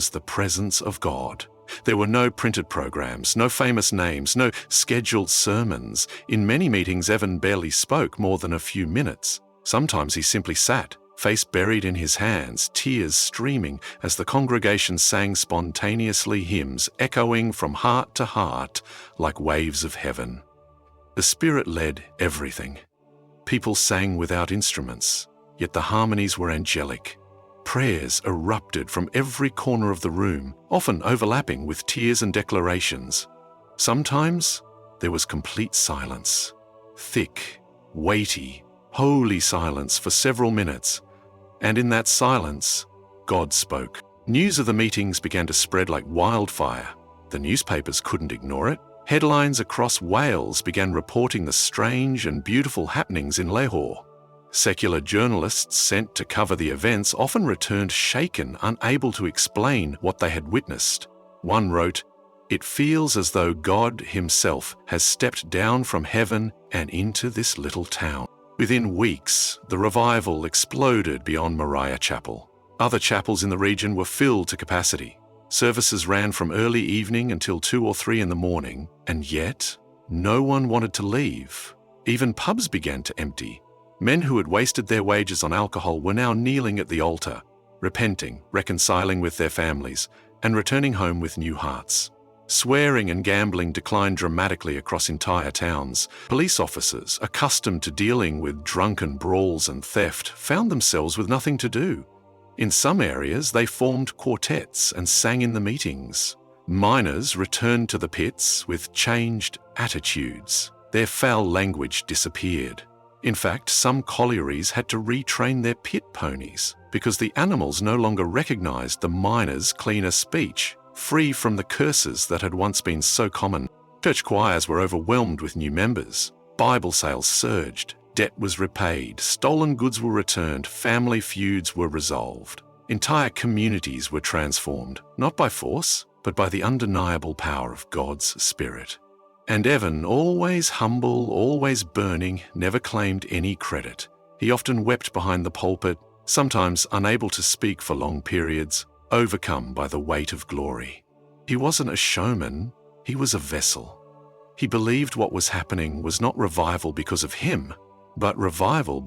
was the presence of God. There were no printed programs, no famous names, no scheduled sermons. In many meetings, Evan barely spoke more than a few minutes. Sometimes he simply sat, face buried in his hands, tears streaming as the congregation sang spontaneously hymns echoing from heart to heart like waves of heaven. The Spirit led everything. People sang without instruments, yet the harmonies were angelic. Prayers erupted from every corner of the room, often overlapping with tears and declarations. Sometimes there was complete silence. Thick, weighty, holy silence for several minutes. And in that silence, God spoke. News of the meetings began to spread like wildfire. The newspapers couldn't ignore it. Headlines across Wales began reporting the strange and beautiful happenings in Lahore. Secular journalists sent to cover the events often returned shaken, unable to explain what they had witnessed. One wrote, "It feels as though God himself has stepped down from heaven and into this little town." Within weeks, the revival exploded beyond Moriah Chapel. Other chapels in the region were filled to capacity. Services ran from early evening until 2 or 3 in the morning, and yet no one wanted to leave. Even pubs began to empty. Men who had wasted their wages on alcohol were now kneeling at the altar, repenting, reconciling with their families, and returning home with new hearts. Swearing and gambling declined dramatically across entire towns. Police officers, accustomed to dealing with drunken brawls and theft, found themselves with nothing to do. In some areas, they formed quartets and sang in the meetings. Miners returned to the pits with changed attitudes. Their foul language disappeared. In fact, some collieries had to retrain their pit ponies because the animals no longer recognized the miners' cleaner speech, free from the curses that had once been so common. Church choirs were overwhelmed with new members. Bible sales surged. Debt was repaid. Stolen goods were returned. Family feuds were resolved. Entire communities were transformed, not by force, but by the undeniable power of God's Spirit. And Evan, always humble, always burning, never claimed any credit. He often wept behind the pulpit, sometimes unable to speak for long periods, overcome by the weight of glory. He wasn't a showman, he was a vessel. He believed what was happening was not revival because of him, but revival